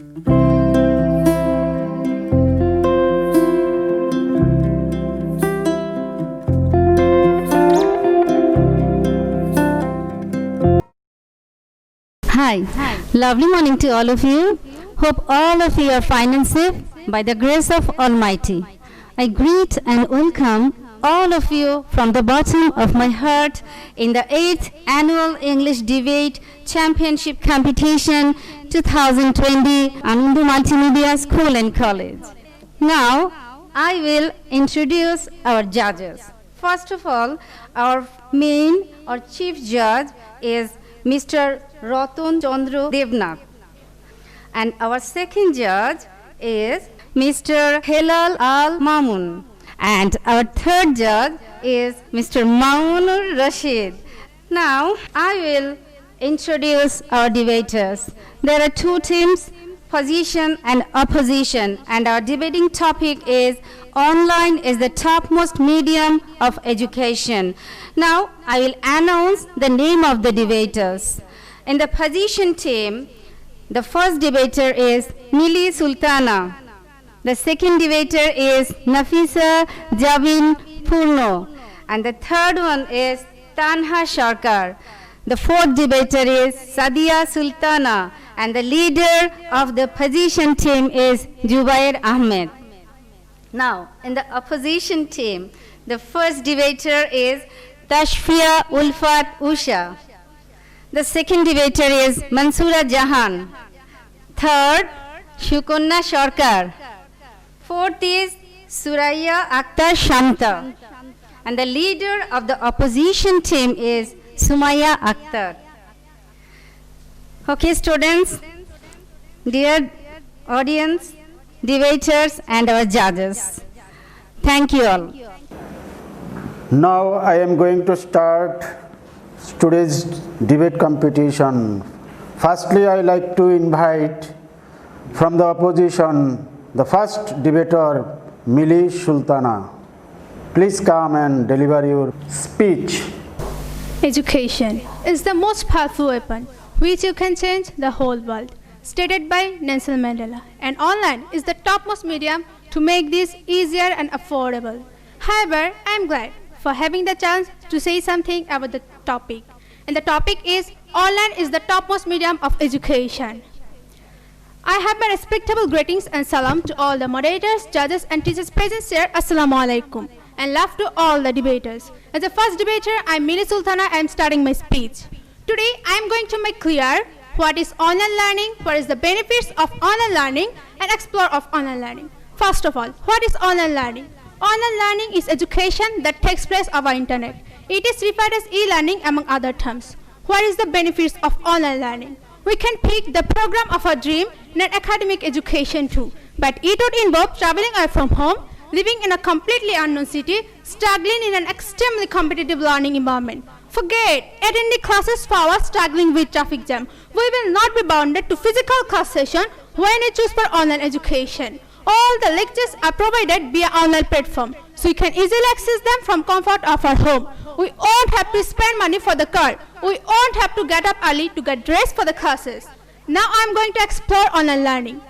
Hi. Lovely morning to all of you. Hope all of you are fine and safe by the grace of Almighty. I greet and welcome all of you from the bottom of my heart in the 8th Annual English Debate Championship Competition 2020 Anandu Multimedia School and College. Now, I will introduce our judges. First of all, our main or chief judge is Mr. Ratan Chandra Devnath. And our second judge is Mr. Helal Al Mamun. And our third judge is Mr. Mamunur Rashid. Now, I will introduce our debaters. There are two teams, position and opposition, and our debating topic is online is the topmost medium of education. Now, I will announce the name of the debaters. In the position team, the first debater is Mili Sultana. The second debater is Nafisa Jabin Purno. And the third one is Tanha Sharkar. The fourth debater is Sadia Sultana. And the leader of the position team is Jubair Ahmed. Now, in the opposition team, the first debater is Tashfia Ulfat Usha. The second debater is Mansoora Jahan. Third, Shukonna Sharkar. Fourth is Suraya Akhtar Shanta. And the leader of the opposition team is Sumaya Akhtar. Okay, students, dear audience, debaters and our judges. Thank you all. Now I am going to start today's debate competition. Firstly, I like to invite from the opposition the first debater, Mili Sultana. Please come and deliver your speech. Education is the most powerful weapon which you can change the whole world, stated by Nelson Mandela. And online is the topmost medium to make this easier and affordable. However, I am glad for having the chance to say something about the topic. And the topic is online is the topmost medium of education. I have my respectable greetings and salam to all the moderators, judges and teachers present here. Assalamu alaikum. And love to all the debaters. As the first debater, I am Mili Sultana. I am starting my speech. Today, I am going to make clear what is online learning, what is the benefits of online learning, and explore of online learning. First of all, what is online learning? Online learning is education that takes place over internet. It is referred as e-learning among other terms. What is the benefits of online learning? We can pick the program of our dream in an academic education too, but it would involve traveling away from home, living in a completely unknown city, struggling in an extremely competitive learning environment. Forget attending classes for hours struggling with traffic jam. We will not be bounded to physical class session when we choose for online education. All the lectures are provided via online platform, so you can easily access them from comfort of our home. We won't have to spend money for the car. We won't have to get up early to get dressed for the classes. Now I am going to explore online learning.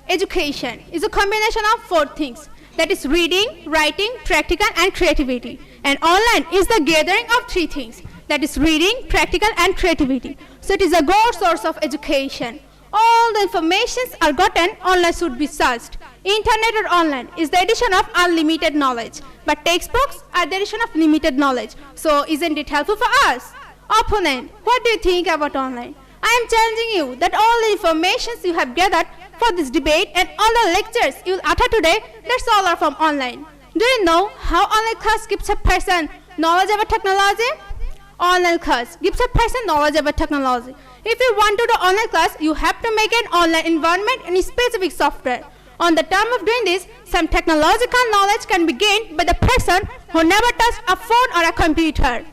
Education is a combination of 4 things. That is reading, writing, practical and creativity. And online is the gathering of 3 things. That is reading, practical and creativity. So it is a good source of education. All the informations are gotten online should be searched. Internet or online is the addition of unlimited knowledge. But textbooks are the addition of limited knowledge. So isn't it helpful for us? Opponent, what do you think about online? I am challenging you that all the information you have gathered for this debate and all the lectures you will utter today, that's all are from online. Do you know how online class gives a person knowledge about technology? Online class gives a person knowledge about technology. If you want to do online class, you have to make an online environment and specific software. On the term of doing this, some technological knowledge can be gained by the person who never touched a phone or a computer.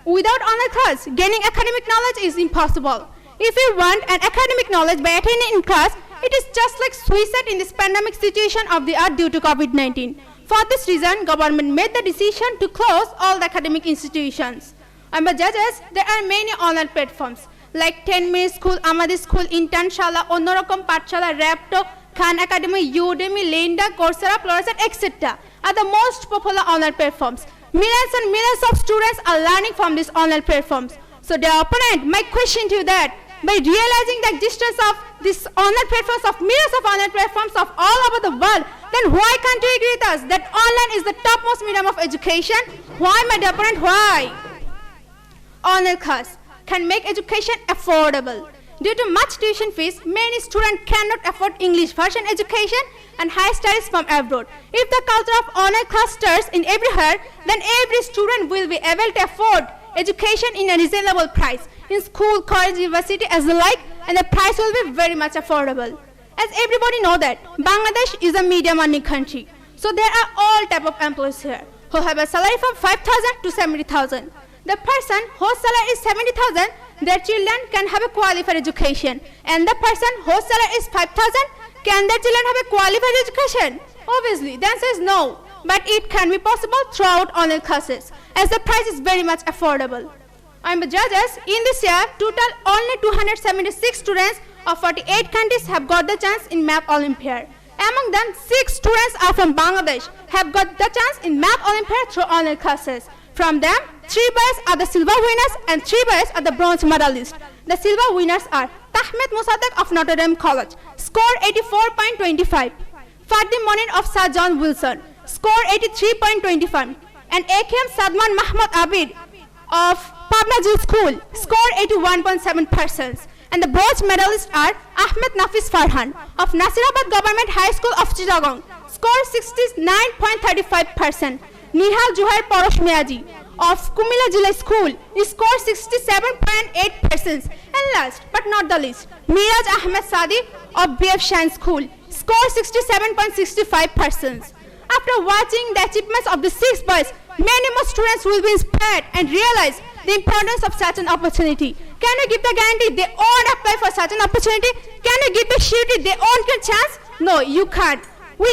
Without online class, gaining academic knowledge is impossible. If you want an academic knowledge by attending in class, it is just like suicide in this pandemic situation of the earth due to COVID-19. For this reason, government made the decision to close all the academic institutions. Among judges, there are many online platforms. like 10 minute school, Amadi school, Intanshala, Onorakom Patshala, Rapto, Khan Academy, Udemy, Lynda, Coursera, Pluralsight, etc. are the most popular online platforms. Millions and millions of students are learning from these online platforms. So dear opponent, my question to you that, by realizing the existence of these online platforms, of millions of online platforms of all over the world, then why can't you agree with us that online is the topmost medium of education? Why, my dear opponent, why? Online class can make education affordable. Due to much tuition fees, many students cannot afford English version education and higher studies from abroad. If the culture of online class starts in everywhere, then every student will be able to afford education in a reasonable price, in school, college, university as alike, and the price will be very much affordable. As everybody know that, Bangladesh is a medium earning country. So there are all type of employees here who have a salary from 5,000 to 70,000. The person whose salary is 70,000, their children can have a qualified education. And the person whose salary is 5,000, can their children have a qualified education? Obviously, the answer is no. But it can be possible throughout online classes, as the price is very much affordable. I'm the judges. In this year, total only 276 students of 48 countries have got the chance in Math Olympiad. Among them, 6 students are from Bangladesh, have got the chance in Math Olympiad through online classes. From them, 3 boys are the silver winners and 3 boys are the bronze medalists. The silver winners are Tahmed Mosaddeq of Notre Dame College, score 84.25. Fadi Monir of Sir John Wilson, score 83.25. And AKM Sadman Mahmoud Abid of Pabna School, score 81.7%. And the bronze medalists are Ahmed Nafis Farhan of Nasirabad Government High School of Chittagong, score 69.35%. Nihal Juhair Porosh Miaji of Kumila Jila School, score 67.8%. And last but not the least, Miraj Ahmed Sadi of BF Shan School, score 67.65%. After watching the achievements of the 6 boys, many more students will be inspired and realize the importance of such an opportunity. Can you give the guarantee they won't apply for such an opportunity? Can you give the surety they won't get a chance? No, you can't. We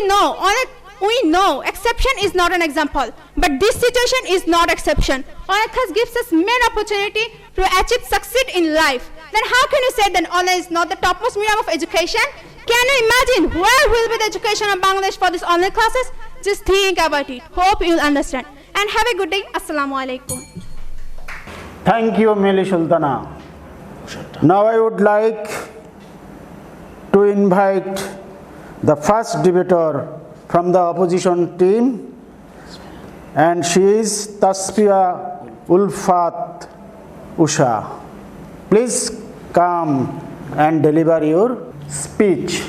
know exception is not an example, but this situation is not exception. Online class gives us main opportunity to achieve succeed in life. Then how can you say that online is not the topmost medium of education? Can you imagine where will be the education of Bangladesh for these online classes? Just think about it. Hope you'll understand. And have a good day. Assalamu alaikum. Thank you, Meli Sultana. Now I would like to invite the first debater from the opposition team, and she is Tasfiya Ulfat Usha. Please come and deliver your speech.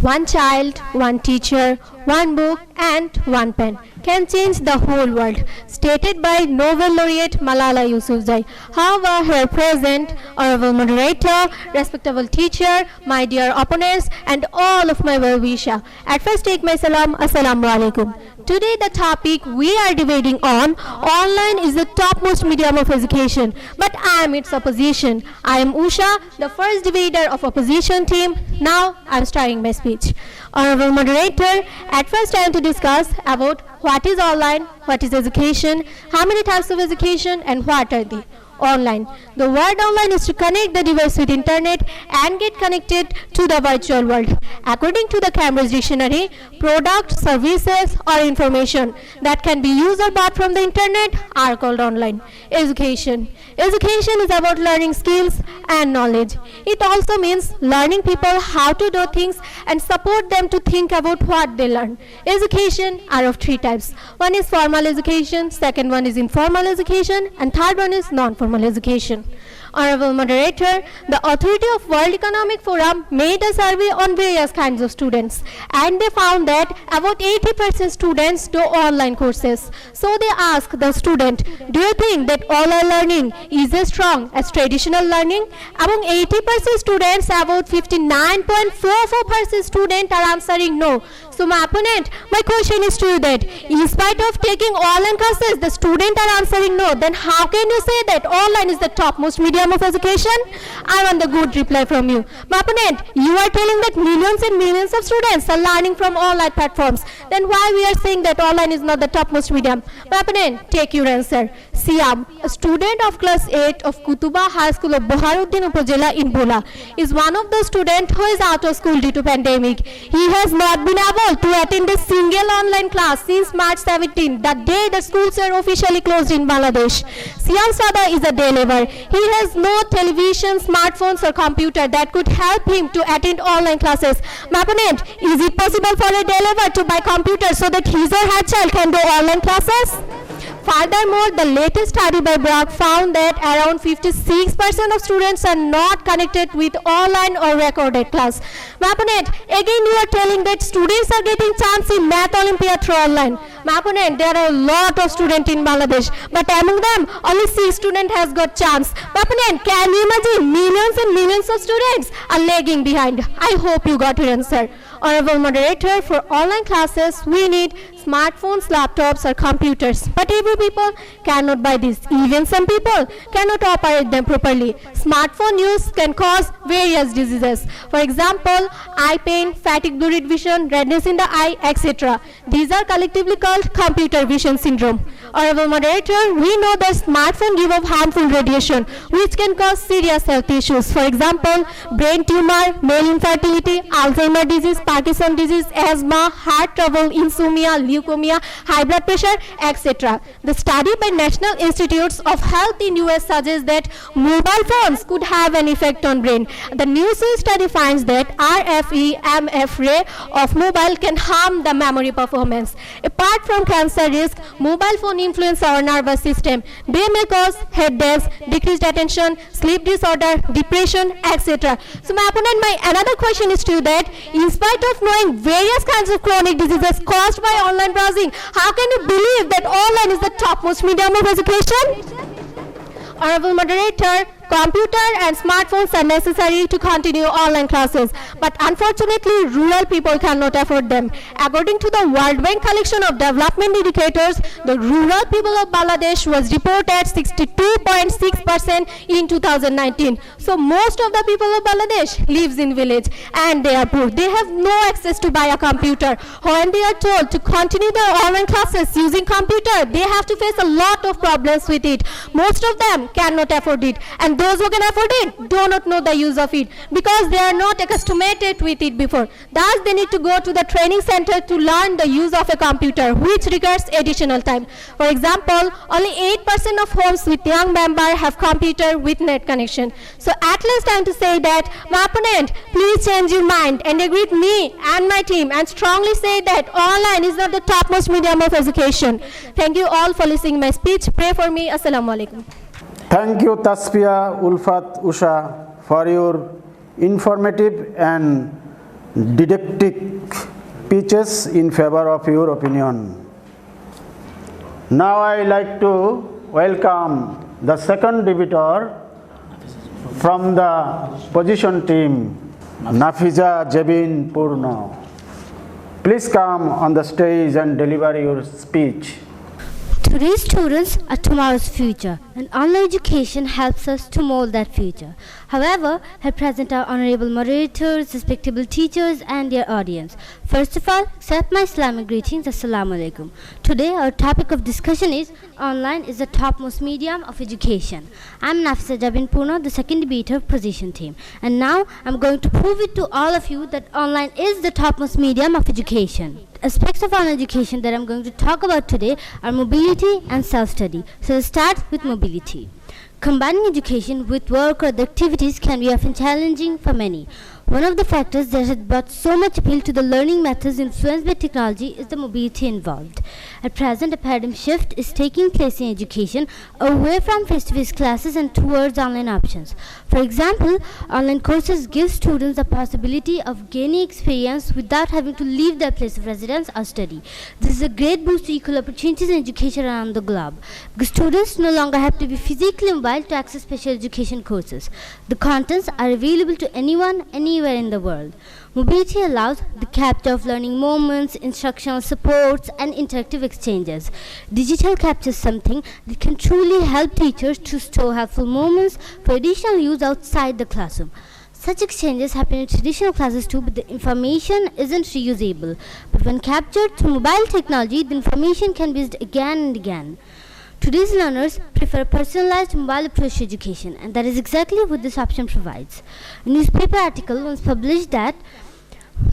One child, one teacher, one book and one pen can change the whole world, stated by Nobel laureate Malala Yousafzai. However, here present, honorable moderator, respectable teacher, my dear opponents and all of my well-wishers, at first take my salam, assalamu alaikum. Today the topic we are debating on, online is the topmost medium of education, but I am its opposition. I am Usha, the first debater of opposition team. Now I am starting my speech. Honorable moderator, at first I want to discuss about what is online, what is education, how many types of education and what are they. Online. The word online is to connect the device with internet and get connected to the virtual world. According to the Cambridge Dictionary, product, services or information that can be used or bought from the internet are called online. Education. Education is about learning skills and knowledge. It also means learning people how to do things and support them to think about what they learn. Education are of 3 types. One is formal education, second one is informal education, and third one is non-formal education. Honorable moderator, the authority of World Economic Forum made a survey on various kinds of students, and they found that about 80% students do online courses. So they asked the student, do you think that online learning is as strong as traditional learning? Among 80% students, about 59.44% students are answering no. So my opponent, my question is to you that in spite of taking online classes, the students are answering no. Then how can you say that online is the topmost medium medium of education? I want the good reply from you. My opponent, you are telling that millions and millions of students are learning from online platforms. Then why we are saying that online is not the topmost medium? My opponent, take your answer. Siam, a student of class 8 of Kutuba High School of Boharuddin Upazila in Bula, is one of the students who is out of school due to pandemic. He has not been able to attend a single online class since March 17, the day the schools were officially closed in Bangladesh. Siam's father is a day laborer. He has no television, smartphones or computer that could help him to attend online classes. My opponent, is it possible for a day laborer to buy computer so that his or her child can do online classes? Furthermore, the latest study by Brock found that around 56% of students are not connected with online or recorded class. My opponent, again you are telling that students are getting chance in Math Olympiad through online. My opponent, there are a lot of students in Bangladesh, but among them, only 6 students has got chance. My opponent, can you imagine millions and millions of students are lagging behind? I hope you got your answer. Honorable moderator, for online classes, we need smartphones, laptops or computers. But every people cannot buy this. Even some people cannot operate them properly. Smartphone use can cause various diseases. For example, eye pain, fatigue, blurred vision, redness in the eye, etc. These are collectively called computer vision syndrome. Honorable moderator, we know that smartphone give off harmful radiation which can cause serious health issues. For example, brain tumor, male infertility, Alzheimer disease, Parkinson disease, asthma, heart trouble, insomnia, leukemia, high blood pressure, etc. The study by National Institutes of Health in US suggests that mobile phones could have an effect on brain. The new study finds that RFE-MF ray of mobile can harm the memory performance. Apart from cancer risk, mobile phone influence our nervous system. They may cause headaches, decreased attention, sleep disorder, depression, etc. So my opponent, my another question is to you that in spite of knowing various kinds of chronic diseases caused by online browsing, how can you believe that online is the topmost medium of education? Honorable moderator, computer and smartphones are necessary to continue online classes, but unfortunately rural people cannot afford them. According to the World Bank collection of development indicators, the rural people of Bangladesh was reported 62.6% in 2019. So most of the people of Bangladesh lives in village and they are poor. They have no access to buy a computer. When they are told to continue their online classes using computer, they have to face a lot of problems with it. Most of them cannot afford it, and those who can afford it do not know the use of it because they are not accustomed with it before. Thus, they need to go to the training center to learn the use of a computer, which requires additional time. For example, only 8% of homes with young member have computer with net connection. So at least time to say that, my opponent, please change your mind and agree with me and my team and strongly say that online is not the topmost medium of education. Thank you all for listening my speech. Pray for me. Assalamu alaikum. Thank you, Tasfiya, Ulfat, Usha, for your informative and didactic speeches in favor of your opinion. Now I like to welcome the second debater from the position team, Nafiza Jabin Purno. Please come on the stage and deliver your speech. Today's students are tomorrow's future, and online education helps us to mold that future. However, here present are honorable moderators, respectable teachers, and their audience. First of all, accept my Islamic greetings. Assalamu alaikum. Today, our topic of discussion is online is the topmost medium of education. I'm Nafisa Jabin Purno, the second debater of position team, and now I'm going to prove it to all of you that online is the topmost medium of education. Aspects of online education that I'm going to talk about today are mobility and self-study. So let's start with mobility. Combining education with work or other activities can be often challenging for many. One of the factors that has brought so much appeal to the learning methods influenced by technology is the mobility involved. At present, a paradigm shift is taking place in education away from face-to-face classes and towards online options. For example, online courses give students the possibility of gaining experience without having to leave their place of residence or study. This is a great boost to equal opportunities in education around the globe, because students no longer have to be physically mobile to access special education courses. The contents are available to anyone, anywhere in the world. Mobility allows the capture of learning moments, instructional supports, and interactive exchanges. Digital captures something that can truly help teachers to store helpful moments for additional use outside the classroom. Such exchanges happen in traditional classes too, but the information isn't reusable. But when captured through mobile technology, the information can be used again and again. Today's learners prefer a personalized mobile approach to education, and that is exactly what this option provides. A newspaper article once published that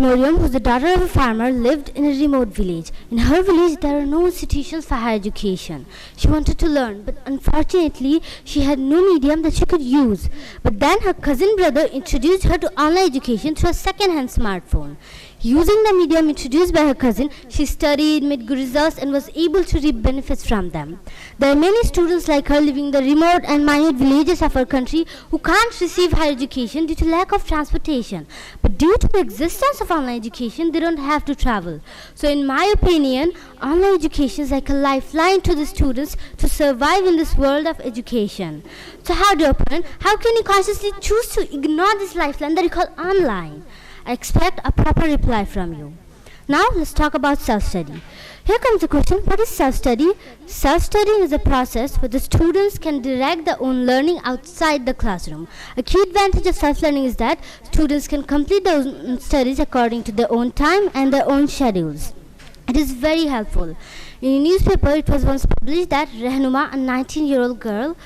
Miriam, who's the daughter of a farmer, lived in a remote village. In her village, there are no institutions for higher education. She wanted to learn, but unfortunately, she had no medium that she could use. But then her cousin brother introduced her to online education through a second-hand smartphone. Using the medium introduced by her cousin, she studied, made good results, and was able to reap benefits from them. There are many students like her living in the remote and minute villages of our country who can't receive higher education due to lack of transportation. But due to the existence of online education, they don't have to travel. So in my opinion, online education is like a lifeline to the students to survive in this world of education. So dear opponent, how can you consciously choose to ignore this lifeline that you call online? I expect a proper reply from you. Now let's talk about self-study. Here comes the question, what is self-study? Self-studying is a process where the students can direct their own learning outside the classroom. A key advantage of self-learning is that students can complete their own studies according to their own time and their own schedules. It is very helpful. In a newspaper, it was once published that Rehnuma, a 19-year-old girl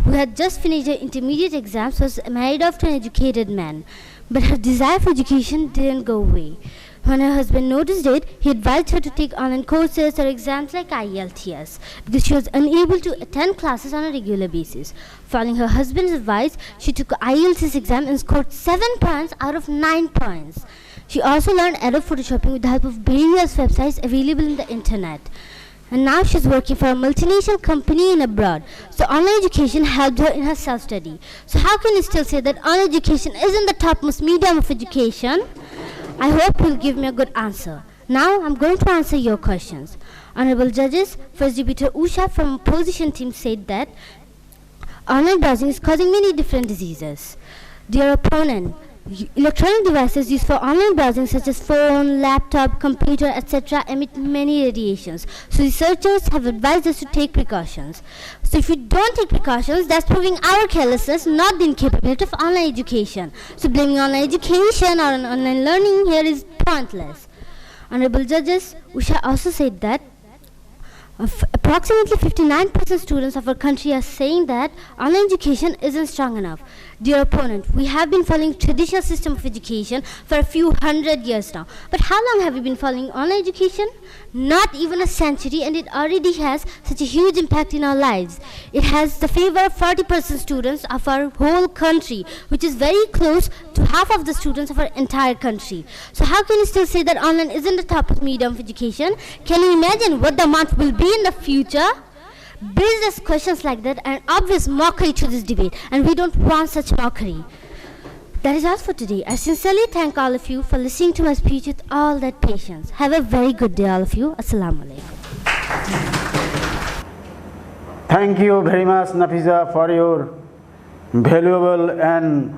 who had just finished her intermediate exams, was married off to an educated man. But her desire for education didn't go away. When her husband noticed it, he advised her to take online courses or exams like IELTS because she was unable to attend classes on a regular basis. Following her husband's advice, she took an IELTS exam and scored 7 points out of 9 points. She also learned Adobe Photoshopping with the help of various websites available in the internet. And now she's working for a multinational company in abroad. So online education helped her in her self-study. So how can you still say that online education isn't the topmost medium of education? I hope you'll give me a good answer. Now I'm going to answer your questions. Honorable judges, First Debater Usha from opposition team said that online browsing is causing many different diseases. Dear opponent, electronic devices used for online browsing such as phone, laptop, computer, etc. emit many radiations. So researchers have advised us to take precautions. So if we don't take precautions, that's proving our carelessness, not the incapability of online education. So blaming online education or online learning here is pointless. Honorable judges, Usha also said that approximately 59% students of our country are saying that online education isn't strong enough. Dear opponent, we have been following traditional system of education for a few hundred years now. But how long have we been following online education? Not even a century, and it already has such a huge impact in our lives. It has the favor of 40% students of our whole country, which is very close to half of the students of our entire country. So how can you still say that online isn't the top medium of education? Can you imagine what the amount will be in the future? Business questions like that are an obvious mockery to this debate, and we don't want such mockery. That is all for today. I sincerely thank all of you for listening to my speech with all that patience. Have a very good day, all of you. Assalamu alaikum. Thank you very much, Nafiza, for your valuable and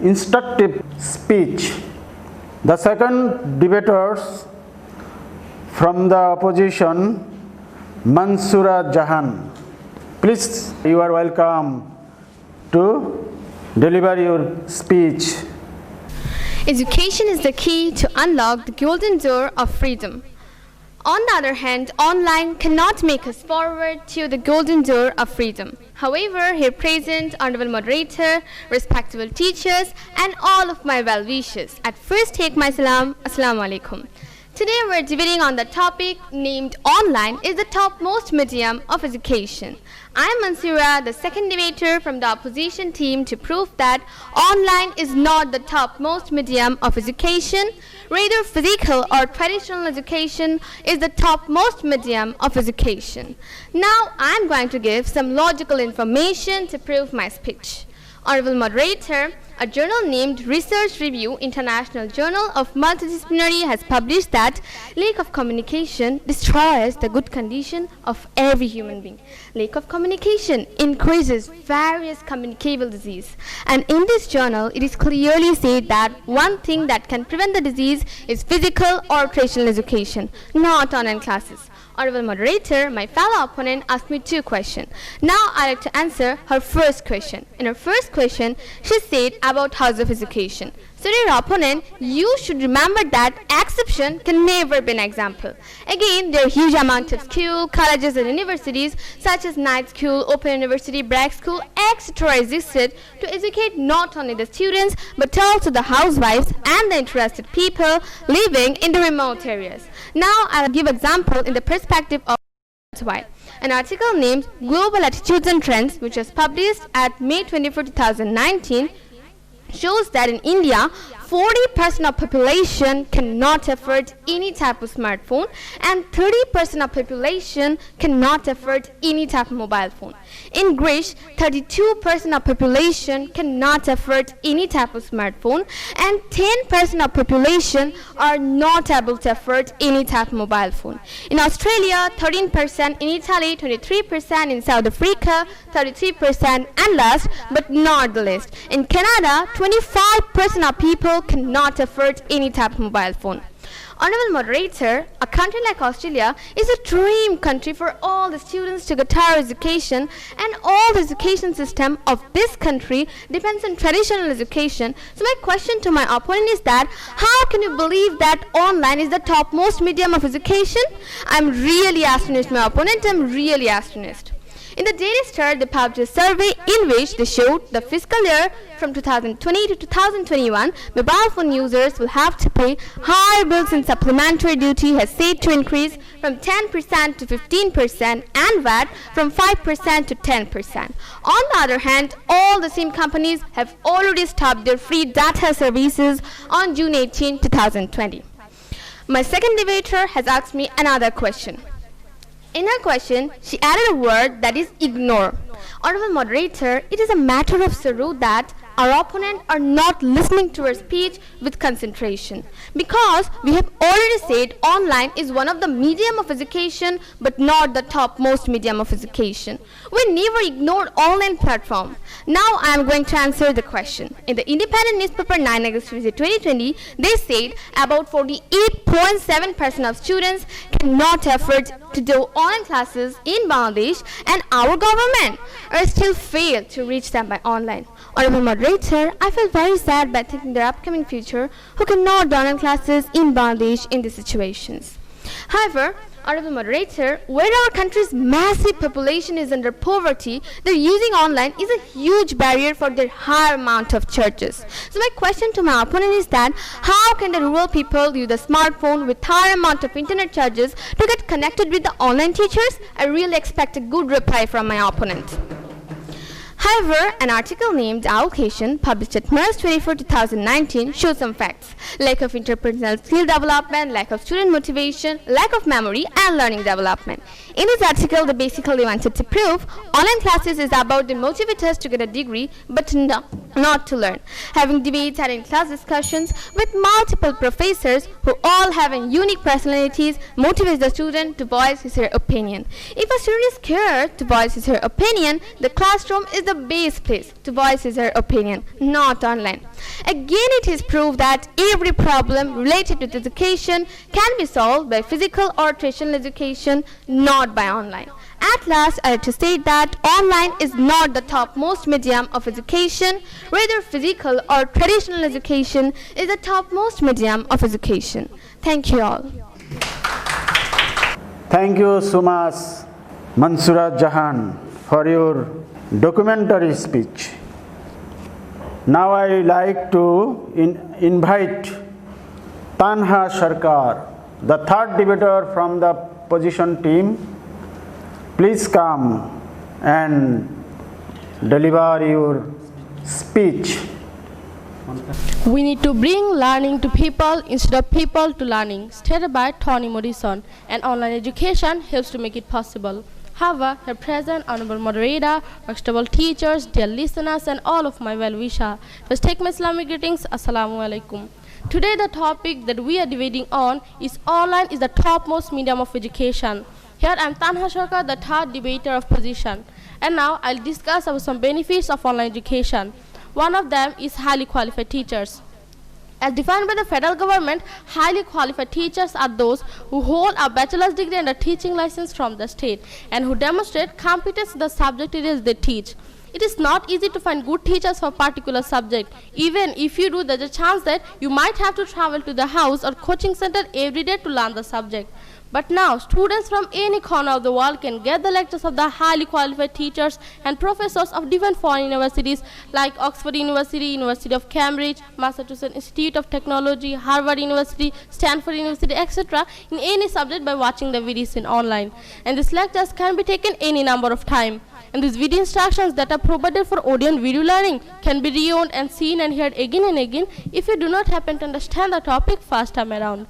instructive speech. The second debaters from the opposition, Mansoora Jahan. Please, you are welcome to deliver your speech. Education is the key to unlock the golden door of freedom. On the other hand, online cannot make us forward to the golden door of freedom. However, here present, honorable moderator, respectable teachers, and all of my well-wishers, at first take my salam, assalamu alaikum. Today we're debating on the topic named online is the topmost medium of education. I am Mansoora, the second debater from the opposition team, to prove that online is not the topmost medium of education. Rather, physical or traditional education is the topmost medium of education. Now I am going to give some logical information to prove my speech. Honorable Moderator, a journal named Research Review International Journal of Multidisciplinary has published that lack of communication destroys the good condition of every human being. Lack of communication increases various communicable disease. And in this journal, it is clearly said that one thing that can prevent the disease is physical or traditional education, not online classes. Honorable Moderator, my fellow opponent asked me 2 questions. Now I'd like to answer her first question. In her first question, she said about House of Education. So dear opponent, you should remember that exception can never be an example. Again, there are huge amount of schools, colleges and universities such as Night School, Open University, Bragg School, etc. existed to educate not only the students but also the housewives and the interested people living in the remote areas. Now I'll give example in the perspective of why. An article named Global Attitudes and Trends, which was published at May 24, 2019, shows that in India, 40% of population cannot afford any type of smartphone and 30% of population cannot afford any type of mobile phone. In Greece, 32% of population cannot afford any type of smartphone and 10% of population are not able to afford any type of mobile phone. In Australia, 13%, in Italy, 23%, in South Africa, 33%, and last but not the least, in Canada, 25% of people cannot afford any type of mobile phone. Honorable Moderator, a country like Australia is a dream country for all the students to get higher education, and all the education system of this country depends on traditional education. So my question to my opponent is that how can you believe that online is the topmost medium of education? I'm really astonished, my opponent, I'm really astonished. In the Daily Star, they published a survey in which they showed the fiscal year from 2020 to 2021, mobile phone users will have to pay higher bills, and supplementary duty has said to increase from 10% to 15% and VAT from 5% to 10%. On the other hand, all the SIM companies have already stopped their free data services on June 18, 2020. My second debater has asked me another question. In her question, she added a word that is ignore. Honorable Moderator, it is a matter of sorrow that our opponents are not listening to her speech with concentration, because we have already said online is one of the medium of education but not the topmost medium of education. We never ignored online platform. Now I am going to answer the question. In the Independent newspaper 9 August 2020, they said about 48.7% of students cannot afford to do online classes in Bangladesh, and our government are still failed to reach them by online. Honorable Moderator, I feel very sad by thinking their upcoming future who cannot do online classes in Bangladesh in these situations. However, Honorable Moderator, where our country's massive population is under poverty, their using online is a huge barrier for their higher amount of charges. So my question to my opponent is that how can the rural people use a smartphone with higher amount of internet charges to get connected with the online teachers? I really expect a good reply from my opponent. However, an article named Allocation, published at March 24, 2019, shows some facts. Lack of interpersonal skill development, lack of student motivation, lack of memory and learning development. In this article, they basically wanted to prove online classes is about the motivate us to get a degree, but not to learn. Having debates and in-class discussions with multiple professors who all have unique personalities motivates the student to voice his or her opinion. If a student is scared to voice his or her opinion, the classroom is the best place to voice his or her opinion, not online. Again, it is proved that every problem related to education can be solved by physical or traditional education, not by online. At last, I have to state that online is not the topmost medium of education, rather physical or traditional education is the topmost medium of education. Thank you all. Thank you so much, Mansura Jahan, for your documentary speech. Now I like to invite Tanha Sarkar, the third debater from the opposition team. Please come and deliver your speech. We need to bring learning to people instead of people to learning, stated by Toni Morrison, and online education helps to make it possible. However, here present, honorable moderator, respectable teachers, dear listeners, and all of my well-wishers, first take my Islamic greetings. Assalamu alaikum. Today, the topic that we are debating on is online is the topmost medium of education. Here I am Tanha Sarkar, the third debater of position. And now I'll discuss about some benefits of online education. One of them is highly qualified teachers. As defined by the federal government, highly qualified teachers are those who hold a bachelor's degree and a teaching license from the state and who demonstrate competence in the subject areas they teach. It is not easy to find good teachers for a particular subject. Even if you do, there's a chance that you might have to travel to the house or coaching center every day to learn the subject. But now, students from any corner of the world can get the lectures of the highly qualified teachers and professors of different foreign universities like Oxford University, University of Cambridge, Massachusetts Institute of Technology, Harvard University, Stanford University, etc. in any subject by watching the videos in online. And these lectures can be taken any number of times. And these video instructions that are provided for audio and video learning can be rewound and seen and heard again and again if you do not happen to understand the topic first time around.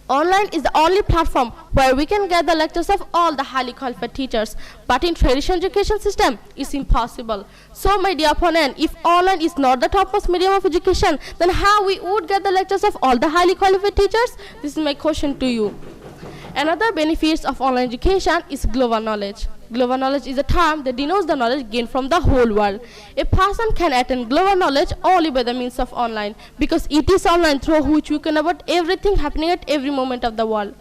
Online is the only platform where we can get the lectures of all the highly qualified teachers. But in traditional education system, it's impossible. So my dear opponent, if online is not the topmost medium of education, then how we would get the lectures of all the highly qualified teachers? This is my question to you. Another benefits of online education is global knowledge. Global knowledge is a term that denotes the knowledge gained from the whole world. A person can attain global knowledge only by the means of online because it is online through which we can know about everything happening at every moment of the world.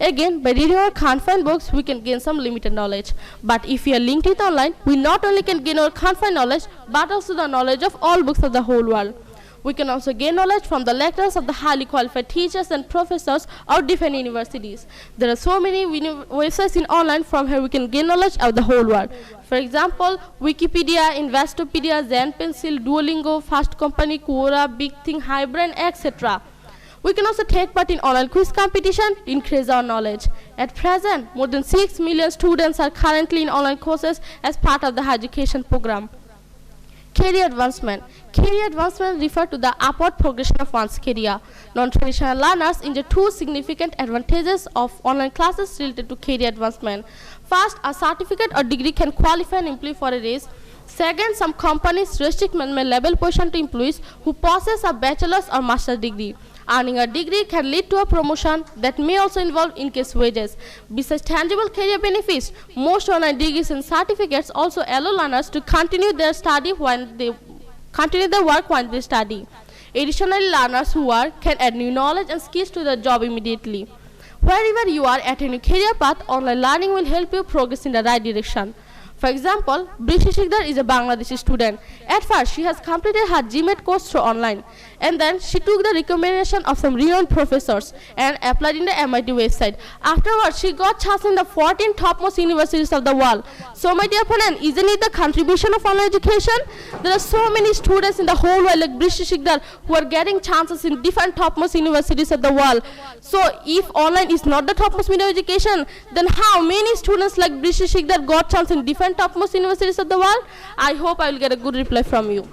Again, by reading our confined books, we can gain some limited knowledge. But if we are linked with online, we not only can gain our confined knowledge, but also the knowledge of all books of the whole world. We can also gain knowledge from the lectures of the highly qualified teachers and professors of different universities. There are so many websites in online from where we can gain knowledge of the whole world. For example, Wikipedia, Investopedia, Zen Pencil, Duolingo, Fast Company, Quora, Big Thing, Highbrain, etc. We can also take part in online quiz competition to increase our knowledge. At present, more than 6 million students are currently in online courses as part of the higher education program. Career advancement. Career advancement refers to the upward progression of one's career. Non-traditional learners enjoy two significant advantages of online classes related to career advancement. First, a certificate or degree can qualify an employee for a raise. Second, some companies restrict management level position to employees who possess a bachelor's or master's degree. Earning a degree can lead to a promotion that may also involve increased wages. Besides tangible career benefits, most online degrees and certificates also allow learners to continue their study when they continue their work while they study. Additionally, learners who work can add new knowledge and skills to their job immediately. Wherever you are at a new career path, online learning will help you progress in the right direction. For example, Brishi Sikdar is a Bangladeshi student. At first, she has completed her GMAT course through online. And then she took the recommendation of some renowned professors and applied in the MIT website. Afterwards, she got chance in the 14 topmost universities of the world. So my dear opponent, isn't it the contribution of online education? There are so many students in the whole world like Brishi Sikdar who are getting chances in different topmost universities of the world. So if online is not the topmost medium of education, then how many students like Brishi Sikdar got chance in different topmost universities of the world? I hope I will get a good reply from you.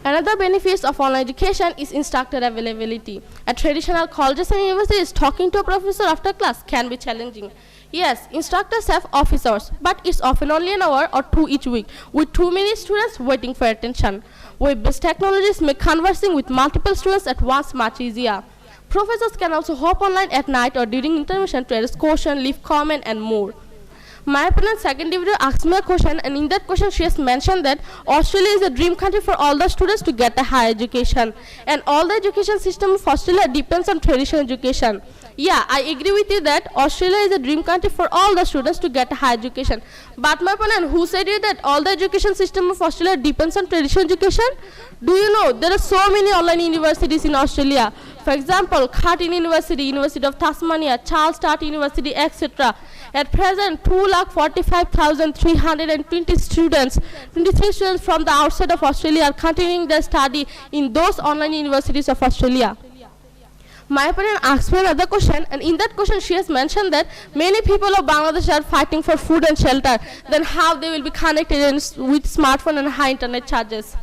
Another benefit of online education is instructor availability. At traditional colleges and universities, talking to a professor after class can be challenging. Yes, instructors have office hours, but it's often only an hour or two each week, with too many students waiting for attention. Web-based technologies make conversing with multiple students at once much easier. Professors can also hop online at night or during intermission to ask questions, leave comment, and more. My opponent's second video asked me a question, and in that question she has mentioned that Australia is a dream country for all the students to get a higher education, and all the education system of Australia depends on traditional education. Yeah, I agree with you that Australia is a dream country for all the students to get a higher education. But my opponent, who said you that all the education system of Australia depends on traditional education? Do you know there are so many online universities in Australia? For example, Curtin University, University of Tasmania, Charles Sturt University, etc. At present, 245,320 students, 23 students from the outside of Australia are continuing their study in those online universities of Australia. My opponent asked me another question, and in that question she has mentioned that many people of Bangladesh are fighting for food and shelter, then how they will be connected with smartphone and high internet charges.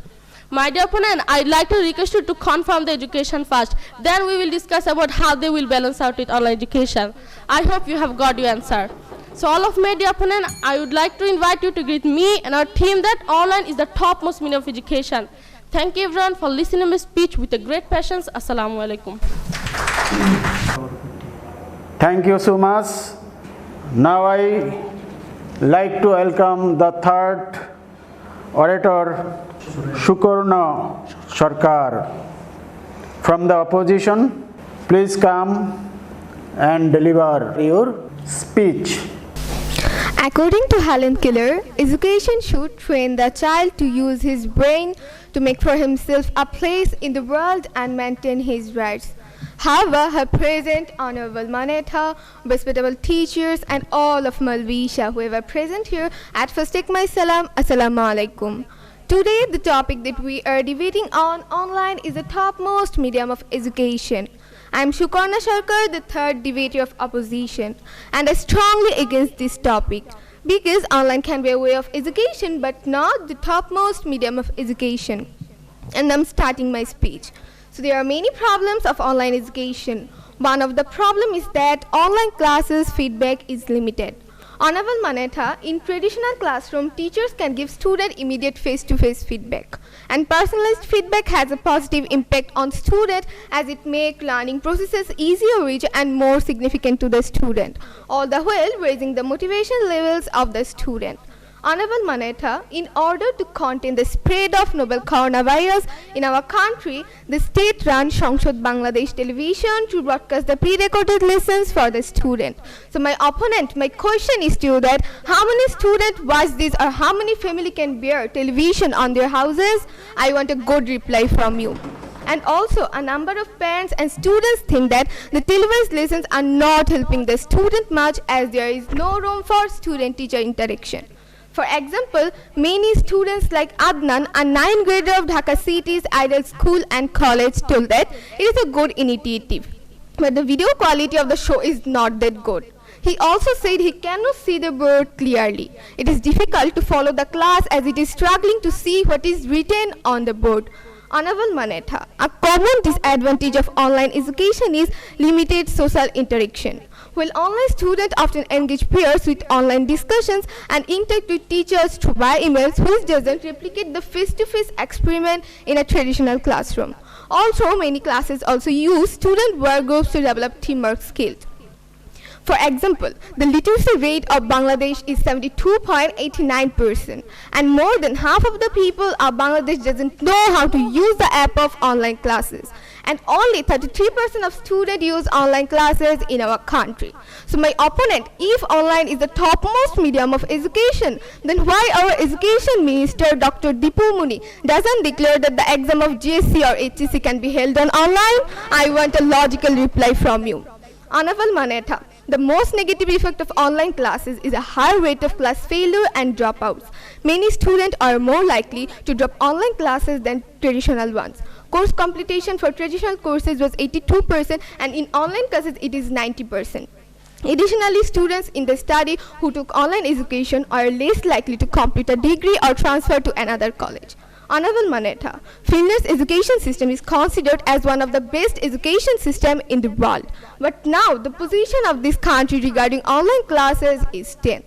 My dear opponent, I'd like to request you to confirm the education first, then we will discuss about how they will balance out with online education. I hope you have got your answer. So all of my dear opponent, I would like to invite you to greet me and our team that online is the topmost medium of education. Thank you everyone for listening to my speech with a great patience. Assalamu alaikum. Thank you so much. Now I like to welcome the third orator, Sukarna Sarkar. From the opposition, please come and deliver your speech. According to Helen Keller, education should train the child to use his brain to make for himself a place in the world and maintain his rights. However, her present Honorable Manetha, respectable teachers and all of Malvisha who are present here, at first take my salam, Assalamu alaikum. Today the topic that we are debating on online is the topmost medium of education. I am Sukarna Sarkar, the third debater of opposition, and I strongly against this topic because online can be a way of education but not the topmost medium of education. And I'm starting my speech. So there are many problems of online education. One of the problem is that online classes feedback is limited. Honorable Manetha, in traditional classroom, teachers can give student immediate face-to-face feedback. And personalized feedback has a positive impact on student as it makes learning processes easier, richer and more significant to the student, all the while raising the motivation levels of the student. Honorable Manetha, in order to contain the spread of novel coronavirus in our country, the state-run Sangshad Bangladesh television to broadcast the pre-recorded lessons for the student. So my opponent, my question is to you that how many students watch this or how many family can bear television on their houses? I want a good reply from you. And also, a number of parents and students think that the televised lessons are not helping the student much as there is no room for student-teacher interaction. For example, many students like Adnan, a 9th grader of Dhaka City's Ideal School and College, told that it is a good initiative, but the video quality of the show is not that good. He also said he cannot see the board clearly. It is difficult to follow the class as it is struggling to see what is written on the board. Honorable Manetha, a common disadvantage of online education is limited social interaction. While online students often engage peers with online discussions and interact with teachers through by emails, which doesn't replicate the face-to-face experiment in a traditional classroom. Also, many classes also use student work groups to develop teamwork skills. For example, the literacy rate of Bangladesh is 72.89%, and more than half of the people of Bangladesh doesn't know how to use the app of online classes, and only 33% of students use online classes in our country. So my opponent, if online is the topmost medium of education, then why our education minister Dr. Dipu Muni doesn't declare that the exam of GSC or HSC can be held on online? I want a logical reply from you. Honorable Manetha, the most negative effect of online classes is a high rate of class failure and dropouts. Many students are more likely to drop online classes than traditional ones. Course completion for traditional courses was 82% and in online classes it is 90%. Additionally, students in the study who took online education are less likely to complete a degree or transfer to another college. Honorable Manetha, Finland's education system is considered as one of the best education systems in the world. But now the position of this country regarding online classes is 10th.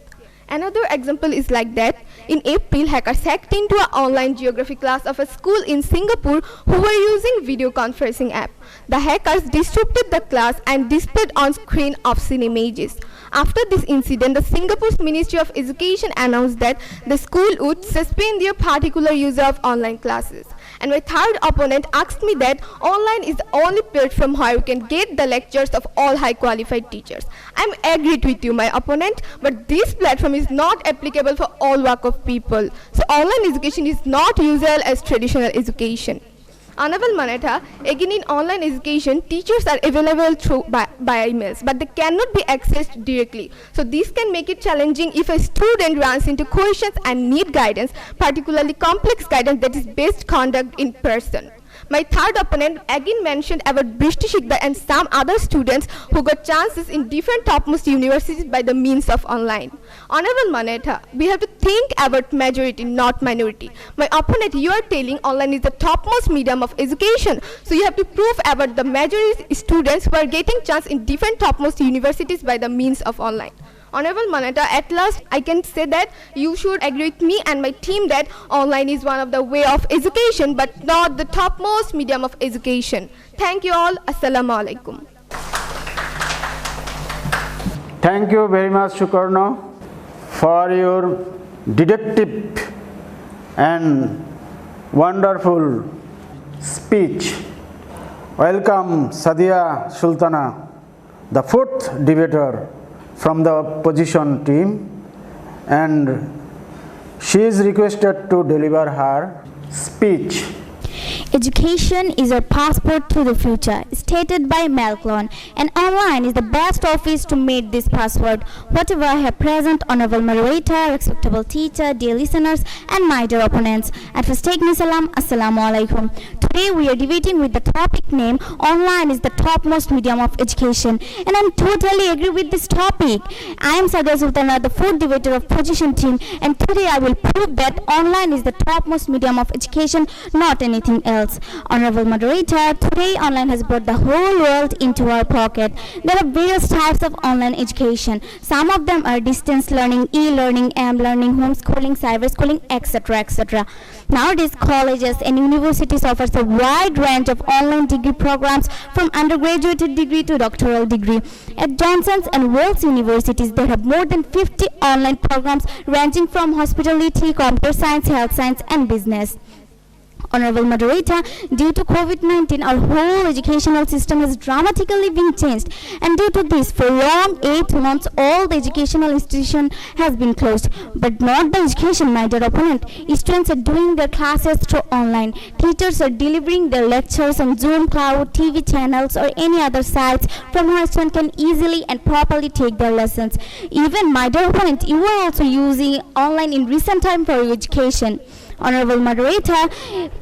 Another example is like that. In April, hackers hacked into an online geography class of a school in Singapore who were using video conferencing app. The hackers disrupted the class and displayed on screen obscene images. After this incident, the Singapore's Ministry of Education announced that the school would suspend their particular user of online classes. And my third opponent asked me that online is the only platform where you can get the lectures of all high qualified teachers. I'm agreed with you, my opponent, but this platform is not applicable for all walk of people. So online education is not usual as traditional education. Honorable Manetha, again in online education, teachers are available through by emails, but they cannot be accessed directly. So this can make it challenging if a student runs into questions and need guidance, particularly complex guidance that is best conducted in person. My third opponent again mentioned about Brishti Shikdar and some other students who got chances in different topmost universities by the means of online. Honorable Manetha, we have to think about majority, not minority. My opponent, you are telling online is the topmost medium of education, so you have to prove about the majority students who are getting chance in different topmost universities by the means of online. Honorable Monitor, at last I can say that you should agree with me and my team that online is one of the way of education but not the topmost medium of education. Thank you all. Assalamu alaikum. Thank you very much, Sukarna, for your deductive and wonderful speech. Welcome, Sadia Sultana, the fourth debater from the opposition team, and she is requested to deliver her speech. Education is our passport to the future, stated by Malcolm, and online is the best office to meet this password. Whatever I have present, honorable moderator, respectable teacher, dear listeners, and my dear opponents. At first, take me salam, assalamu alaikum. Today we are debating with the topic name, online is the topmost medium of education, and I totally agree with this topic. I am Sadia Sultana, the fourth debater of position team, and today I will prove that online is the topmost medium of education, not anything else. Honorable moderator, today online has brought the whole world into our pocket. There are various types of online education. Some of them are distance learning, e-learning, m-learning, homeschooling, cyber-schooling, etc. etc. Nowadays, colleges and universities offers a wide range of online degree programs from undergraduate degree to doctoral degree. At Johnson's and Wells universities, there have more than 50 online programs ranging from hospitality, computer science, health science, and business. Honorable moderator, due to COVID-19, our whole educational system has dramatically been changed, and due to this, for long 8 months, all the educational institution has been closed. But not the education, my dear opponent. Students are doing their classes through online. Teachers are delivering their lectures on Zoom, Cloud, TV channels, or any other sites from where students can easily and properly take their lessons. Even, my dear opponent, you are also using online in recent time for your education. Honorable moderator,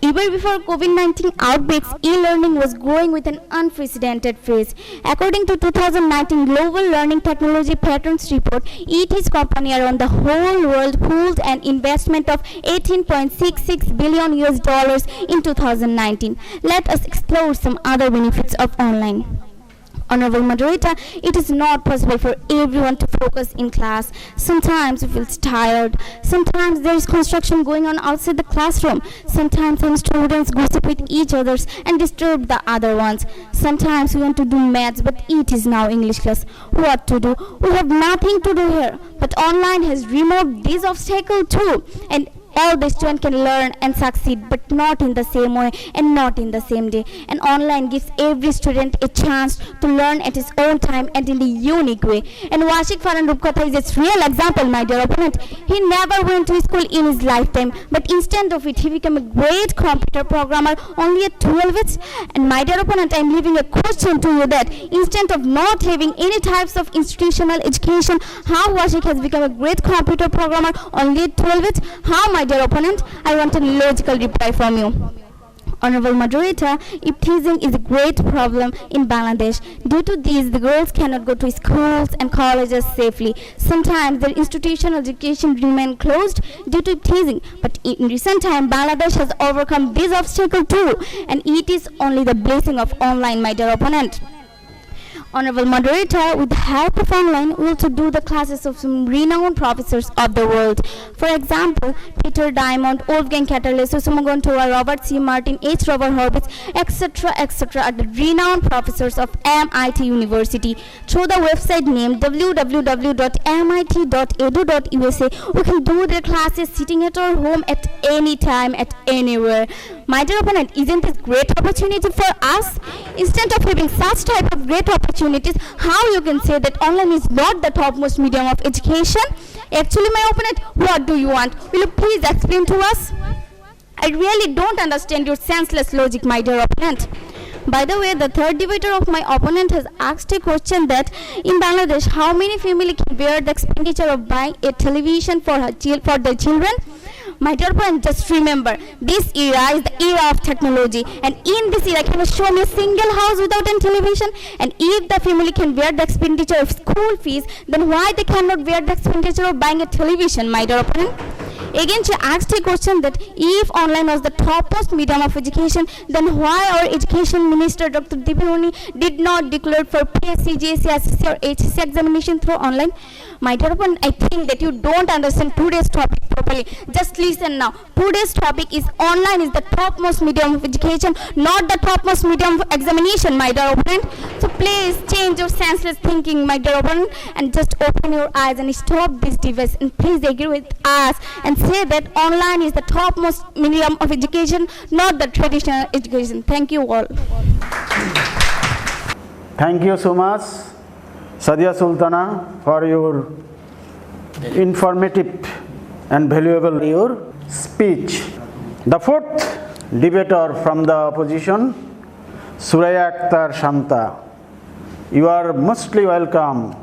even before COVID-19 outbreaks, e-learning was growing with an unprecedented pace. According to 2019 Global Learning Technology Patterns Report, ET's company around the whole world pooled an investment of $18.66 billion in 2019. Let us explore some other benefits of online. Honorable moderator, it is not possible for everyone to focus in class. Sometimes we feel tired. Sometimes there is construction going on outside the classroom. Sometimes some students gossip with each other and disturb the other ones. Sometimes we want to do maths, but it is now English class. What to do? We have nothing to do here. But online has removed this obstacle too. And all the students can learn and succeed, but not in the same way and not in the same day. And online gives every student a chance to learn at his own time and in a unique way. And Washik Farhan Rupkatha is its real example, my dear opponent. He never went to school in his lifetime, but instead of it, he became a great computer programmer only at 12 age. And my dear opponent, I am leaving a question to you that instead of not having any types of institutional education, how Washik has become a great computer programmer only at 12 age? How, my dear opponent? I want a logical reply from you. Honorable moderator, teasing is a great problem in Bangladesh. Due to this, the girls cannot go to schools and colleges safely. Sometimes their institutional education remain closed due to teasing. But in recent time, Bangladesh has overcome this obstacle too, and it is only the blessing of online, my dear opponent. Honorable moderator, with the help of online, we also do the classes of some renowned professors of the world. For example, Peter Diamond, Wolfgang Ketterle, Susumu Gontoa, Robert C. Martin, H. Robert Horvitz, etc. etc. are the renowned professors of MIT University. Through the website named www.mit.edu.usa, we can do their classes sitting at our home at any time, at anywhere. My dear opponent, isn't this great opportunity for us? Instead of having such type of great opportunities, how you can say that online is not the topmost medium of education? Actually, my opponent, what do you want? Will you please explain to us? I really don't understand your senseless logic, my dear opponent. By the way, the third debater of my opponent has asked a question that in Bangladesh, how many family can bear the expenditure of buying a television for their children? My dear friend, just remember, this era is the era of technology, and in this era, can you show me a single house without a television? And if the family can bear the expenditure of school fees, then why they cannot bear the expenditure of buying a television, my dear opponent? Again, she asked a question that if online was the topmost medium of education, then why our Education Minister Dr. Dipimuni did not declare for PSC, JSC, SSC or HSC examination through online? My dear opponent, I think that you don't understand today's topic properly. Just listen now. Today's topic is online is the topmost medium of education, not the topmost medium of examination, my dear opponent. So please change your senseless thinking, my dear opponent, and just open your eyes and stop this device. And please agree with us and say that online is the topmost medium of education, not the traditional education. Thank you all. Thank you so much, Sadia Sultana, for your informative and valuable your speech. The fourth debater from the opposition, Suraya Akhtar Shanta. You are mostly welcome.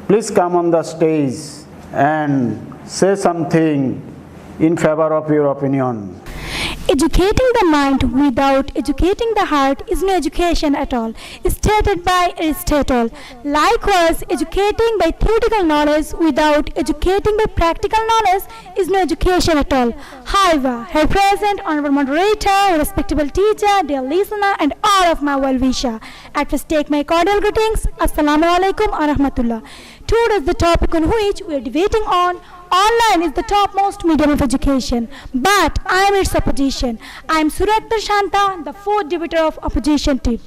Please come on the stage and say something in favor of your opinion. Educating the mind without educating the heart is no education at all, stated by Aristotle. Likewise, educating by theoretical knowledge without educating by practical knowledge is no education at all. However, her present honorable moderator, respectable teacher, dear listener, and all of my well-wisher, at first take my cordial greetings. Assalamu alaikum wa rahmatullah. Today is the topic on which we are debating on. Online is the topmost medium of education, but I am its opposition. I am Suraya Akhtar Shanta, the fourth debater of opposition team.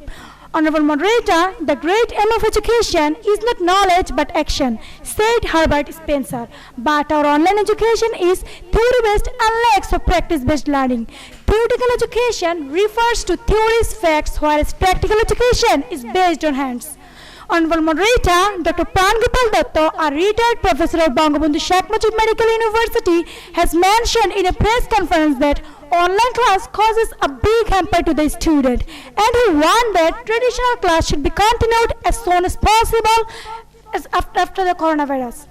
Honorable moderator, the great aim of education is not knowledge but action, said Herbert Spencer. But our online education is theory-based and lacks of practice-based learning. Theoretical education refers to theories, facts, whereas practical education is based on hands. Honorable moderator, Dr. Prangopal Datta, a retired professor of Bangabandhu Sheikh Mujib Medical University, has mentioned in a press conference that online class causes a big hamper to the student, and he warned that traditional class should be continued as soon as possible after the coronavirus.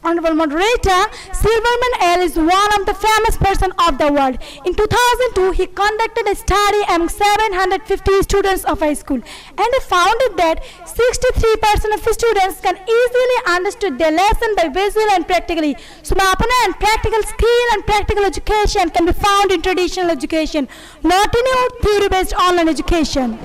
Honorable moderator, Silverman L. is one of the famous persons of the world. In 2002, he conducted a study among 750 students of high school, and he found that 63% of students can easily understand their lesson by visual and practically. So, my opponent, practical skill and practical education can be found in traditional education, not in your theory-based online education.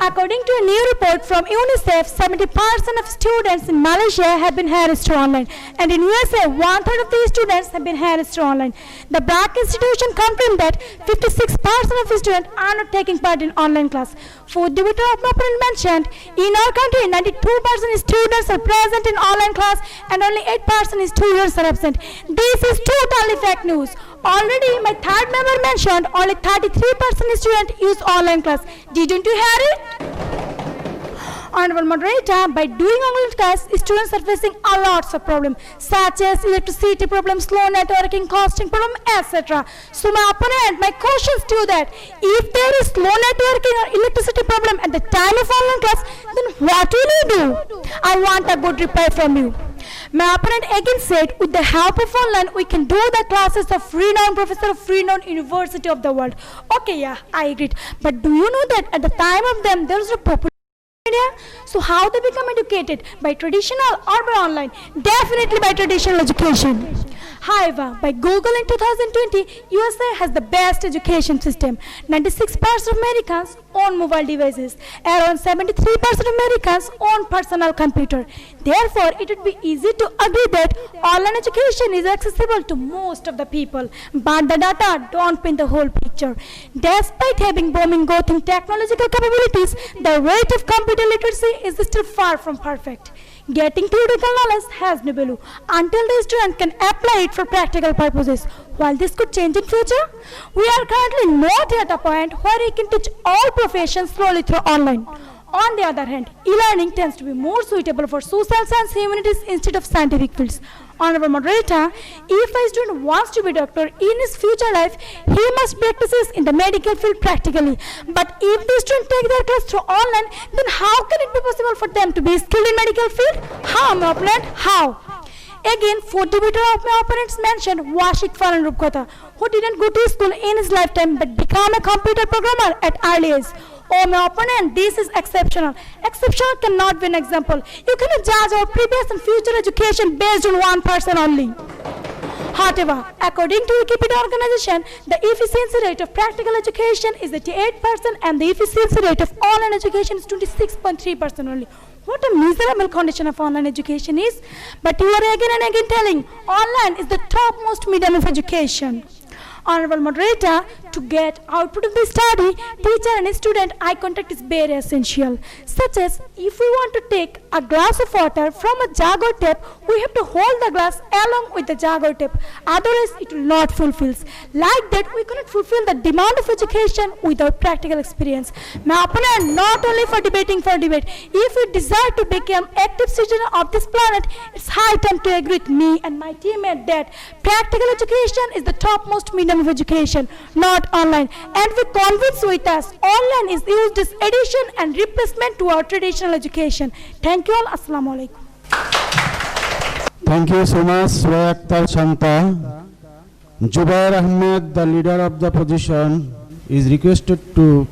According to a new report from UNICEF, 70% of students in Malaysia have been harassed online, and in USA, 1/3 of these students have been harassed online. The BRAC institution confirmed that 56% of students are not taking part in online class. Fourth debater of my opponent mentioned, in our country, 92% of students are present in online class, and only 8% of students are absent. This is totally fake news. Already, my third member mentioned only 33% of students use online class. Didn't you hear it? Honorable moderator, by doing online class, students are facing a lot of problems, such as electricity problems, slow networking, costing problem, etc. So my opponent, my questions to that, if there is slow networking or electricity problem at the time of online class, then what will you do? I want a good reply from you. My opponent again said, with the help of online, we can do the classes of renowned professor of renowned university of the world. Okay, yeah, I agree. But do you know that at the time of them, there was a popular media? So how they become educated? By traditional or by online? Definitely by traditional education. However, by Google in 2020, USA has the best education system. 96% of Americans own mobile devices. Around 73% of Americans own personal computer. Therefore, it would be easy to agree that online education is accessible to most of the people. But the data don't paint the whole picture. Despite having booming growth in technological capabilities, the rate of computer literacy is still far from perfect. Getting theoretical knowledge has no value until the student can apply it for practical purposes. While this could change in future, we are currently not at a point where we can teach all professions slowly through online. On the other hand, e-learning tends to be more suitable for social science humanities instead of scientific fields. Honorable moderator, if a student wants to be a doctor in his future life, he must practice in the medical field practically. But if the student take their class through online, then how can it be possible for them to be skilled in medical field? How, my opponent? How? Again, fourth debater of my opponents mentioned Washik Farhan Rupkota, who didn't go to school in his lifetime but became a computer programmer at early age. Oh, my opponent, this is exceptional. Exceptional cannot be an example. You cannot judge our previous and future education based on one person only. However, according to Wikipedia organization, the efficiency rate of practical education is 88% and the efficiency rate of online education is 26.3% only. What a miserable condition of online education is. But you are again and again telling online is the topmost medium of education. Honorable moderator, to get output of the study, teacher and student eye contact is very essential. Such as, if we want to take a glass of water from a jug or tap, we have to hold the glass along with the jug or tap. Otherwise, it will not fulfill. Like that, we cannot fulfill the demand of education without practical experience. My opponent, not only for debating for debate, if you desire to become active citizen of this planet, it's high time to agree with me and my teammate that practical education is the topmost medium of education, not online. And we convince with us, online is used as addition and replacement to our traditional education. Thank you all. Assalamu alaikum. Thank you so much, Suraya Akhtar Shanta. Jubair Ahmed, the leader of the opposition, is requested to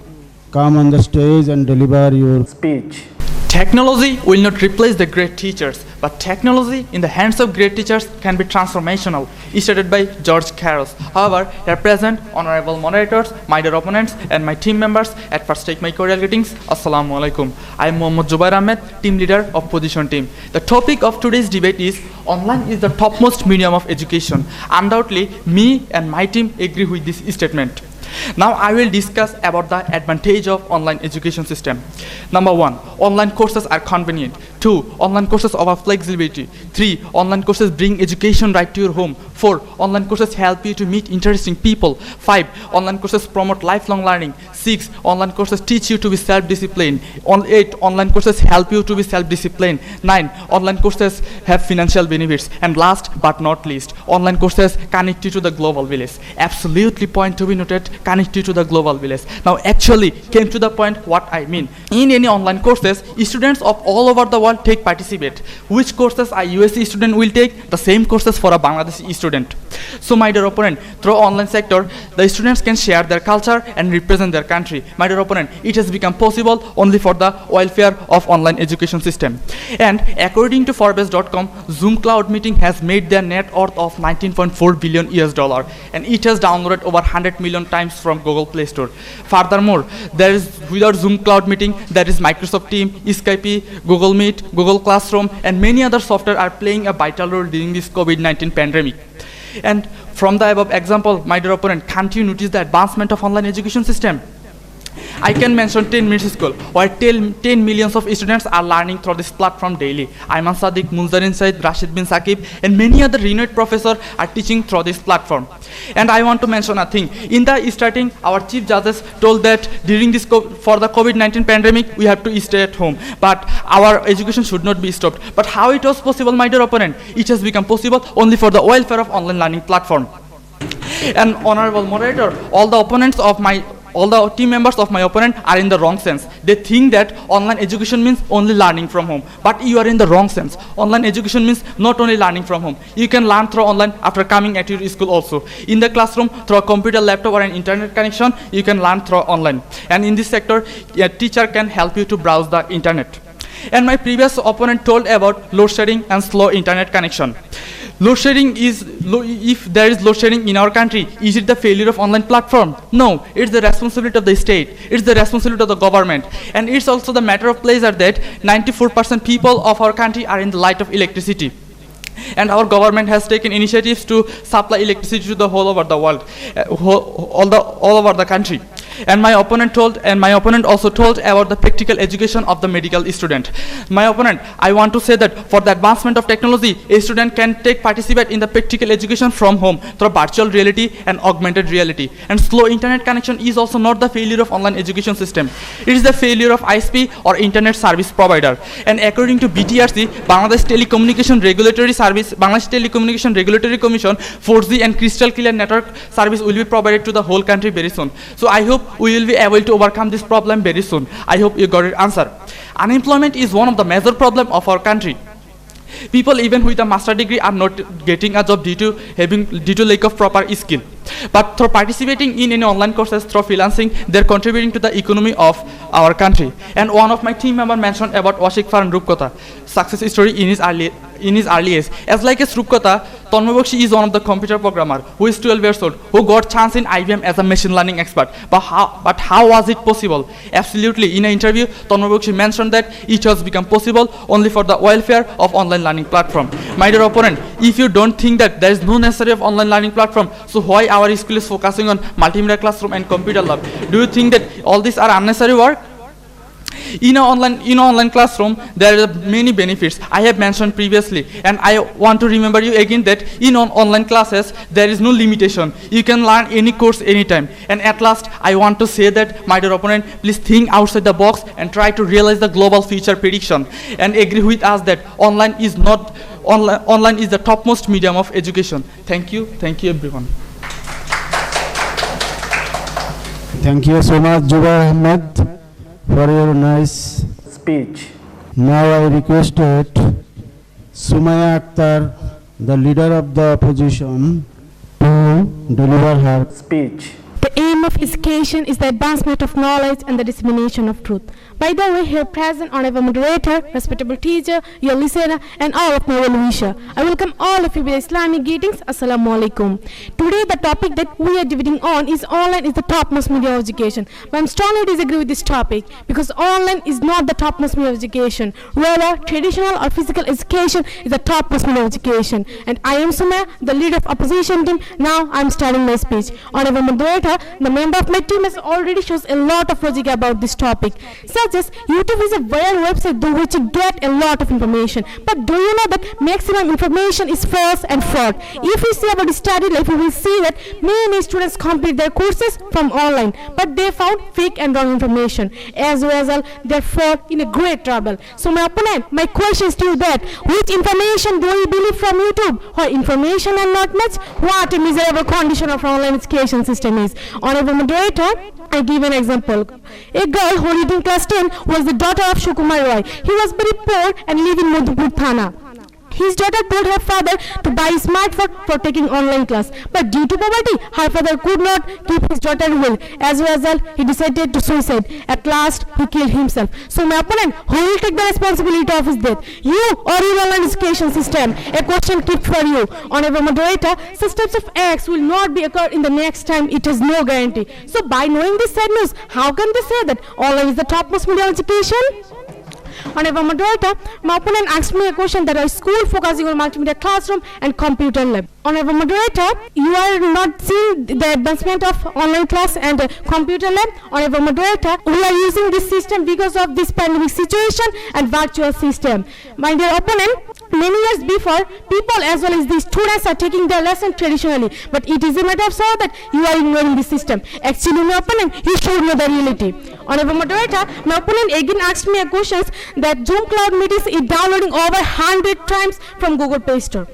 come on the stage and deliver your speech. Technology will not replace the great teachers, but technology in the hands of great teachers can be transformational, stated by George Carros. However, here present, honorable moderators, my dear opponents, and my team members, at first take my cordial greetings. Assalamu alaikum. I am Mohammad Jubair Ahmed, team leader of opposition team. The topic of today's debate is online is the topmost medium of education. Undoubtedly, me and my team agree with this statement. Now I will discuss about the advantage of online education system. Number 1, online courses are convenient. 2, online courses offer flexibility. 3, online courses bring education right to your home. 4, online courses help you to meet interesting people. 5, online courses promote lifelong learning. 6, online courses teach you to be self-disciplined. 8, online courses help you to be self-disciplined. 9, online courses have financial benefits. And last but not least, online courses connect you to the global village. Absolutely point to be noted, connect you to the global village. Now actually came to the point what I mean. In any online courses, students of all over the world participate. Which courses a USC student will take? The same courses for a Bangladeshi student. So my dear opponent, through online sector, the students can share their culture and represent their country. My dear opponent, it has become possible only for the welfare of online education system. And according to Forbes.com, Zoom Cloud Meeting has made their net worth of $19.4 billion and it has downloaded over 100 million times from Google Play Store. Furthermore, there is without Zoom Cloud Meeting, there is Microsoft Teams, Skype, Google Meet, Google Classroom, and many other software are playing a vital role during this COVID-19 pandemic. And from the above example, my dear opponent, can't you notice the advancement of online education system? I can mention 10 Minutes School, where 10 millions of students are learning through this platform daily. Ayman Sadiq, Munzarin Said, Rashid bin Saqib, and many other renowned professors are teaching through this platform. And I want to mention a thing. In the starting, our chief judges told that during this for the COVID-19 pandemic, we have to stay at home. But our education should not be stopped. But how it was possible, my dear opponent? It has become possible only for the welfare of online learning platform. And honorable moderator, all the team members of my opponent are in the wrong sense. They think that online education means only learning from home. But you are in the wrong sense. Online education means not only learning from home. You can learn through online after coming at your school also. In the classroom, through a computer, laptop, or an internet connection, you can learn through online. And in this sector, a teacher can help you to browse the internet. And my previous opponent told about load shedding and slow internet connection. Load shedding is, if there is load shedding in our country, is it the failure of online platform? No, it's the responsibility of the state. It's the responsibility of the government. And it's also the matter of pleasure that 94% people of our country are in the light of electricity. And our government has taken initiatives to supply electricity to the whole over the world, all over the country. And my opponent also told about the practical education of the medical student. My opponent, I want to say that for the advancement of technology, a student can participate in the practical education from home through virtual reality and augmented reality. And slow internet connection is also not the failure of online education system. It is the failure of ISP or internet service provider. And according to BTRC, Bangladesh Telecommunication Regulatory Service, Bangladesh Telecommunication Regulatory Commission, 4G and crystal clear network service will be provided to the whole country very soon. So I hope we will be able to overcome this problem very soon. I hope you got your answer. Unemployment is one of the major problems of our country. People even with a master degree are not getting a job due to lack of proper skill. But through participating in any online courses, through freelancing, they're contributing to the economy of our country. And one of my team members mentioned about Washik Farhan Rupkota, success story in his in his early age. As like a Srukata, Tanmay Bakshi is one of the computer programmer who is 12 years old, who got chance in IBM as a machine learning expert. But how was it possible? Absolutely, in an interview, Tanmay Bakshi mentioned that it has become possible only for the welfare of online learning platform. My dear opponent, if you don't think that there is no necessary of online learning platform, so why our school is focusing on multimedia classroom and computer lab? Do you think that all these are unnecessary work? In an online classroom, there are many benefits I have mentioned previously, and I want to remember you again that in online classes there is no limitation. You can learn any course anytime. And at last, I want to say that, my dear opponent, please think outside the box and try to realize the global future prediction, and agree with us that online is the topmost medium of education. Thank you everyone. Thank you so much, Jubair Ahmed, for your nice speech. Now I requested Sumaya Akhtar, the leader of the opposition, to deliver her speech. The aim of education is the advancement of knowledge and the dissemination of truth. By the way, here present, honorable moderator, respectable teacher, your listener, and all of my well-wisher, I welcome all of you with Islamic greetings. Assalamu alaikum. Today, the topic that we are debating on is online is the topmost media of education. But I strongly disagree with this topic because online is not the topmost media of education. Rather, traditional or physical education is the topmost media of education. And I am Sumaya, the leader of opposition team. Now I am starting my speech. Honorable moderator, the member of my team has already shows a lot of logic about this topic. Such as YouTube is a viral website through which you get a lot of information. But do you know that maximum information is false and fraud? If we see about the study life, we will see that many students complete their courses from online, but they found fake and wrong information. As a result, they fall in a great trouble. So my opponent, my question is to you that which information do you believe from YouTube? Or information and not much? What a miserable condition of our online education system is. Honorable moderator, I give an example. A girl who lived in class 10 was the daughter of Shukumar Roy. He was very poor and lived in Madhupur Thana. His daughter told her father to buy a smartphone for taking online class. But due to poverty, her father could not keep his daughter well. As a result, he decided to suicide. At last, he killed himself. So my opponent, who will take the responsibility of his death? You or your online education system? A question kept for you. Honorable moderator, such types of acts will not be occurred in the next time. It is no guarantee. So by knowing this sad news, how can they say that online is the topmost media of education? Honorable moderator, my opponent asked me a question that a school focusing on multimedia classroom and computer lab. Honorable moderator, you are not seeing the advancement of online class and computer lab. Honorable moderator, we are using this system because of this pandemic situation and virtual system. My dear opponent, many years before, people as well as the students are taking their lesson traditionally, but it is a matter of sorrow that you are ignoring the system. Actually, my opponent, you should know the reality. Honorable moderator, my opponent again asked me a question that Zoom Cloud Meetings is downloading over 100 times from Google Play Store.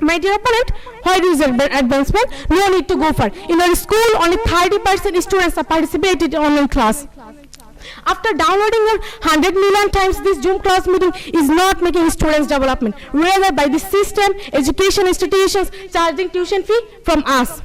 My dear opponent, why is advancement? No need to go far. In our school, only 30% students are participated in online class. After downloading 100 million times, this Zoom class meeting is not making students development. Rather, by this system, education institutions charging tuition fee from us.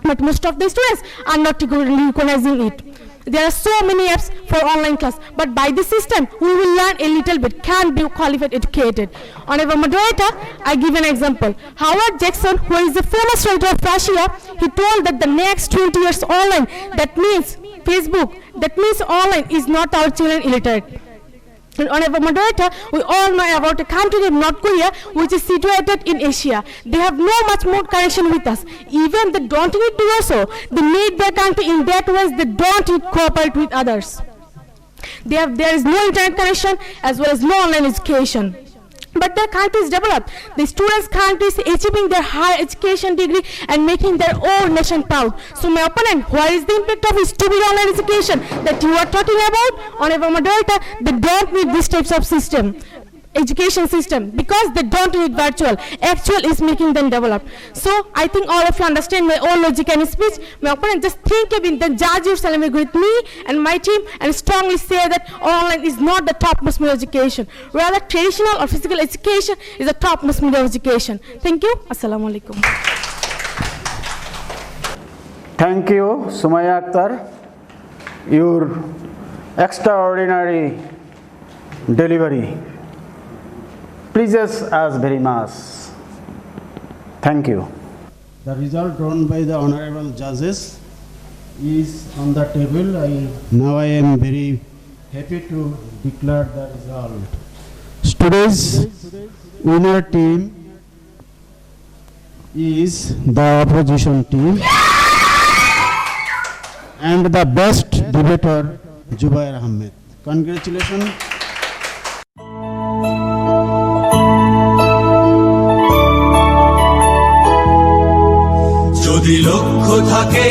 But most of the students are not recognizing it. There are so many apps for online class, but by this system, we will learn a little bit, can't be qualified educated. Honorable moderator, I give an example. Howard Jackson, who is the famous writer of Russia, he told that the next 20 years online, that means Facebook, that means online is not our children illiterate. And honorable moderator, we all know about a country named North Korea, which is situated in Asia. They have no much more connection with us. Even they don't need to do so. They made their country in that way they don't need to cooperate with others. There is no internet connection as well as no online education. But their country is developed. The students' country is achieving their higher education degree and making their own nation proud. So my opponent, what is the impact of stupid online education that you are talking about? Honorable moderator, they don't need these types of education system because they don't need virtual. Actual is making them develop. So I think all of you understand my own logic and speech. My opponent, just think of it, then judge yourself with me and my team and strongly say that online is not the topmost media of education. Rather, traditional or physical education is the topmost media of education. Thank you. Assalamu alaikum. Thank you, Sumaya Akhtar. Your extraordinary delivery. pleases us very much. Thank you. The result drawn by the honorable judges is on the table. Now I am very happy to declare the result. Today's winner team is the opposition team, and the best debater Jubair Ahmed. Congratulations. যদি লক্ষ্য থাকে